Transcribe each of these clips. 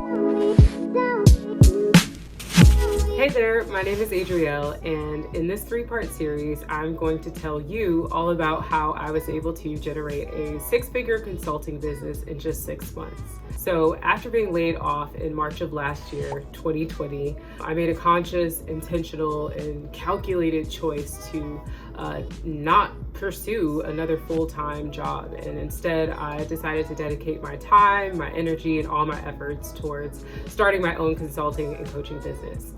Hey there, my name is Adrielle, and in this three-part series, I'm going to tell you all about how I was able to generate a six-figure consulting business in just 6 months. So after being laid off in March of last year, 2020, I made a conscious, intentional, and calculated choice to not pursue another full-time job. And instead, I decided to dedicate my time, my energy, and all my efforts towards starting my own consulting and coaching business.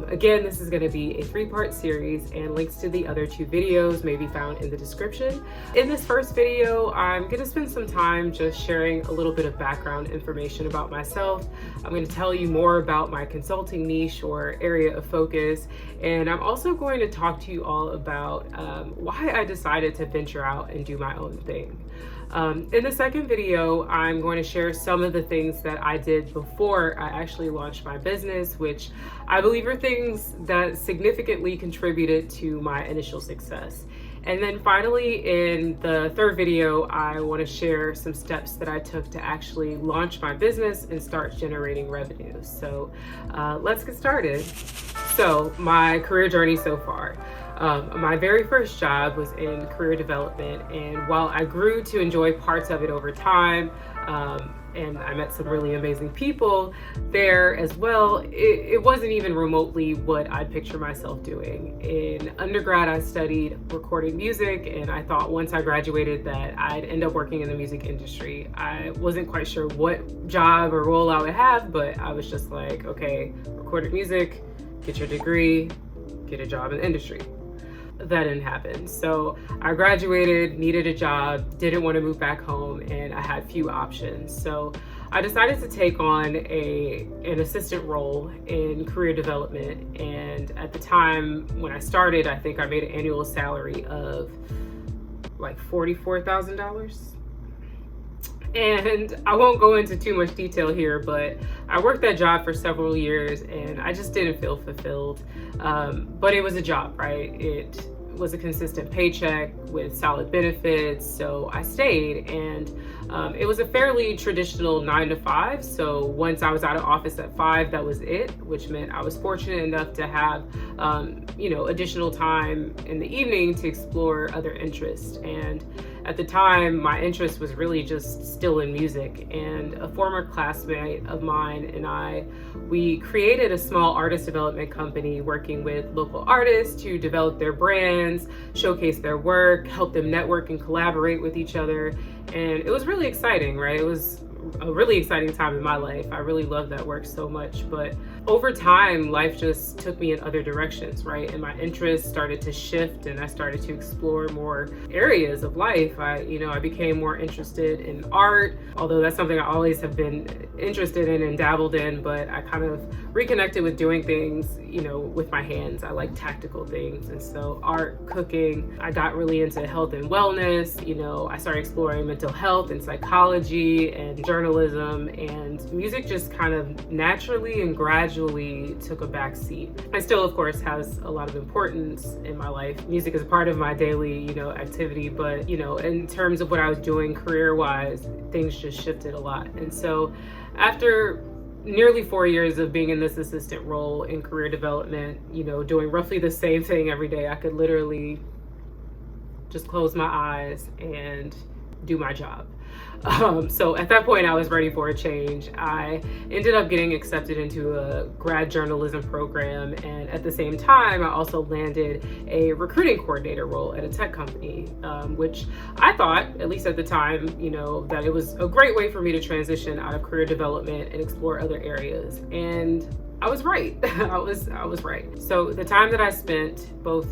Again, this is going to be a three-part series, and links to the other two videos may be found in the description. In this first video, I'm going to spend some time just sharing a little bit of background information about myself. I'm going to tell you more about my consulting niche or area of focus, and I'm also going to talk to you all about why I decided to venture out and do my own thing. In the second video, I'm going to share some of the things that I did before I actually launched my business, which I believe are things that significantly contributed to my initial success. And then finally, in the third video, I want to share some steps that I took to actually launch my business and start generating revenue. So let's get started. So my career journey so far. My very first job was in career development, and while I grew to enjoy parts of it over time, and I met some really amazing people there as well, it wasn't even remotely what I'd picture myself doing. In undergrad, I studied recording music, and I thought once I graduated that I'd end up working in the music industry. I wasn't quite sure what job or role I would have, but I was just like, okay, recorded music, get your degree, get a job in the industry. That didn't happen. So I graduated, needed a job, didn't want to move back home, and I had few options. So I decided to take on an assistant role in career development. And at the time when I started, I think I made an annual salary of like $44,000. And I won't go into too much detail here, but I worked that job for several years and I just didn't feel fulfilled. But it was a job, right? It was a consistent paycheck with solid benefits, so I stayed. And it was a fairly traditional 9 to 5. So once I was out of office at 5, that was it, which meant I was fortunate enough to have, additional time in the evening to explore other interests. And at the time, my interest was really just still in music, and a former classmate of mine and we created a small artist development company working with local artists to develop their brands, showcase their work, help them network and collaborate with each other. And it was really exciting, right? It was a really exciting time in my life. I really loved that work so much, but over time, life just took me in other directions, right? And my interests started to shift, and I started to explore more areas of life. I became more interested in art, although that's something I always have been interested in and dabbled in, but I kind of reconnected with doing things, with my hands. I like tactical things. And so art, cooking, I got really into health and wellness. I started exploring mental health and psychology and journalism, and music just kind of naturally and gradually took a back seat. I still, of course, has a lot of importance in my life. Music is a part of my daily, activity, but, in terms of what I was doing career-wise, things just shifted a lot. And so after nearly 4 years of being in this assistant role in career development, doing roughly the same thing every day, I could literally just close my eyes and do my job. So at that point, I was ready for a change. I ended up getting accepted into a grad journalism program, and at the same time, I also landed a recruiting coordinator role at a tech company, which I thought, at least at the time, that it was a great way for me to transition out of career development and explore other areas. And I was right. I was right. So the time that I spent both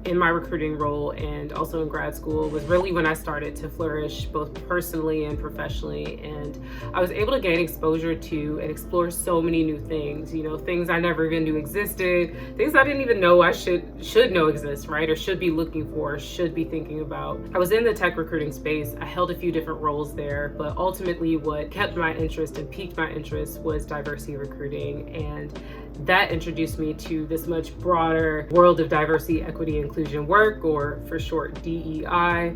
in my recruiting role and also in grad school was really when I started to flourish both personally and professionally. And I was able to gain exposure to and explore so many new things, things I never even knew existed, things I didn't even know I should know exist, right? Or should be looking for, should be thinking about. I was in the tech recruiting space. I held a few different roles there, but ultimately what kept my interest and piqued my interest was diversity recruiting. And that introduced me to this much broader world of diversity, equity, and inclusion work, or for short DEI,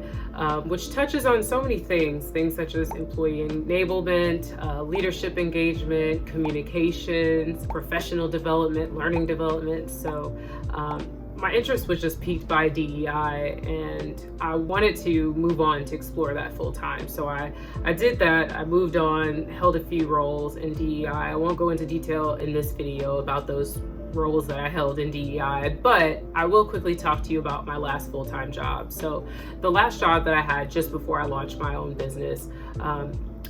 which touches on so many things such as employee enablement, leadership engagement, communications, professional development, learning development. So my interest was just piqued by DEI, and I wanted to move on to explore that full time. So I did that. I moved on, held a few roles in DEI. I won't go into detail in this video about those roles that I held in DEI, but I will quickly talk to you about my last full-time job. So the last job that I had just before I launched my own business,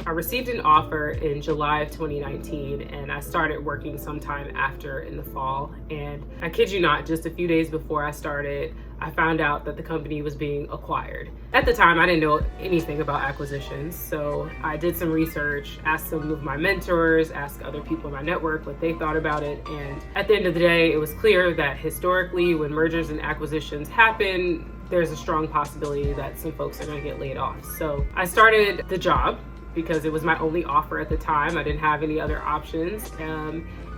I received an offer in July of 2019, and I started working sometime after in the fall. And I kid you not, just a few days before I started, I found out that the company was being acquired. At the time, I didn't know anything about acquisitions, so I did some research, asked some of my mentors, asked other people in my network what they thought about it. And at the end of the day, it was clear that historically, when mergers and acquisitions happen, there's a strong possibility that some folks are going to get laid off. So I started the job because it was my only offer at the time. I didn't have any other options.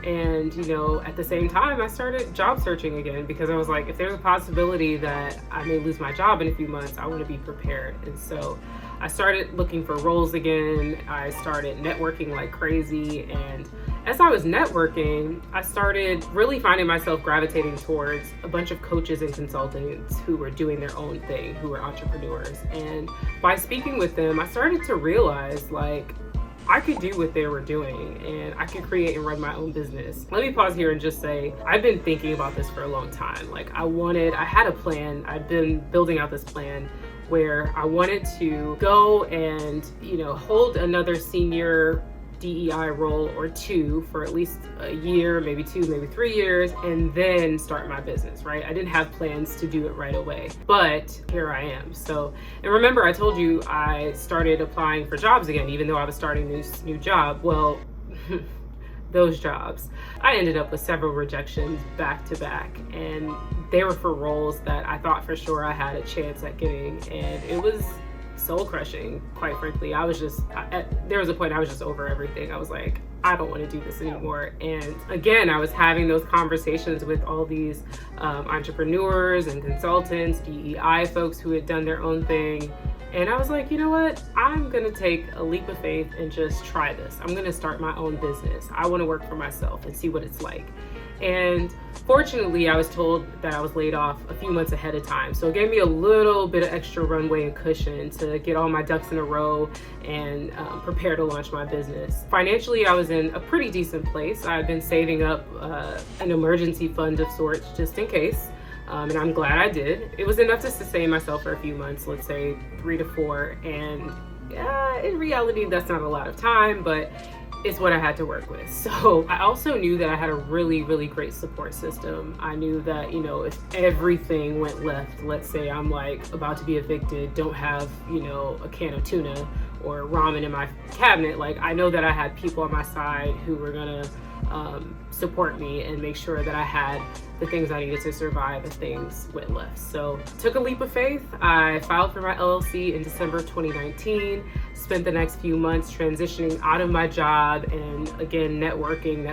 And you know, at the same time, I started job searching again, because I was like, if there's a possibility that I may lose my job in a few months, I want to be prepared. And so I started looking for roles again. I started networking like crazy. And as I was networking, I started really finding myself gravitating towards a bunch of coaches and consultants who were doing their own thing, who were entrepreneurs. And by speaking with them, I started to realize, like, I could do what they were doing, and I could create and run my own business. Let me pause here and just say, I've been thinking about this for a long time. Like, I had a plan. I'd been building out this plan where I wanted to go and, you know, hold another senior DEI role or two for at least a year, maybe 2, maybe 3 years, and then start my business, right? I didn't have plans to do it right away, but here I am. So, and remember, I told you I started applying for jobs again, even though I was starting this new job. Well, those jobs, I ended up with several rejections back to back, and they were for roles that I thought for sure I had a chance at getting, and it was soul crushing, quite frankly. There was a point I was just over everything. I was like, I don't want to do this anymore. And again, I was having those conversations with all these entrepreneurs and consultants, DEI folks who had done their own thing. And I was like, you know what? I'm going to take a leap of faith and just try this. I'm going to start my own business. I want to work for myself and see what it's like. And fortunately, I was told that I was laid off a few months ahead of time. So it gave me a little bit of extra runway and cushion to get all my ducks in a row and prepare to launch my business. Financially, I was in a pretty decent place. I had been saving up an emergency fund of sorts just in case. And I'm glad I did. It was enough to sustain myself for a few months, let's say 3 to 4. And in reality, that's not a lot of time, but it's what I had to work with. So I also knew that I had a really, really great support system. I knew that, you know, if everything went left, let's say I'm like about to be evicted, don't have, you know, a can of tuna or ramen in my cabinet, like, I know that I had people on my side who were gonna support me and make sure that I had the things I needed to survive if things went left. So took a leap of faith. I filed for my LLC in December 2019, spent the next few months transitioning out of my job and again, networking.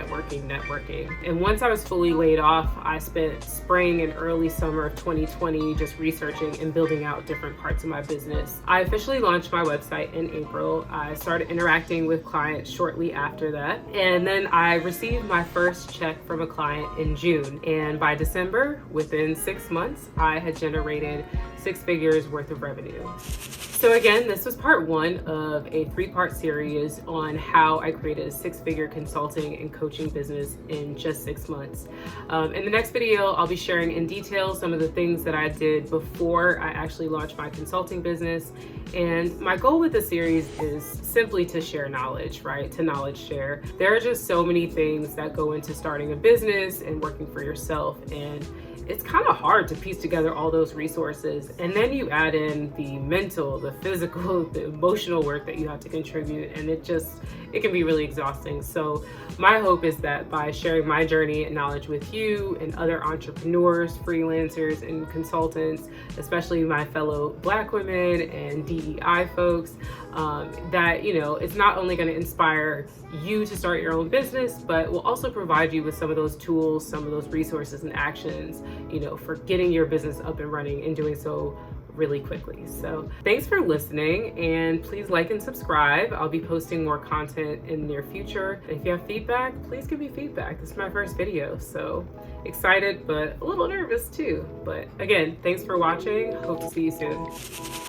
And once I was fully laid off, I spent spring and early summer of 2020 just researching and building out different parts of my business. I officially launched my website in April. I started interacting with clients shortly after that. And then I received my first check from a client in June. And by December, within 6 months, I had generated 6 figures worth of revenue. So again, this was part 1 of a 3-part series on how I created a 6-figure consulting and coaching business in just 6 months. In the next video, I'll be sharing in detail some of the things that I did before I actually launched my consulting business. And my goal with the series is simply to share knowledge, right? To knowledge share. There are just so many things that go into starting a business and working for yourself. And it's kind of hard to piece together all those resources. And then you add in the mental, the physical, the emotional work that you have to contribute. And it can be really exhausting. So my hope is that by sharing my journey and knowledge with you and other entrepreneurs, freelancers, and consultants, especially my fellow Black women and DEI folks, that, you know, it's not only going to inspire you to start your own business, but will also provide you with some of those tools, some of those resources and actions, you know, for getting your business up and running and doing so really quickly. So thanks for listening, and please like and subscribe. I'll be posting more content in the near future. And if you have feedback, please give me feedback. This is my first video, so excited but a little nervous too. But again, thanks for watching. Hope to see you soon.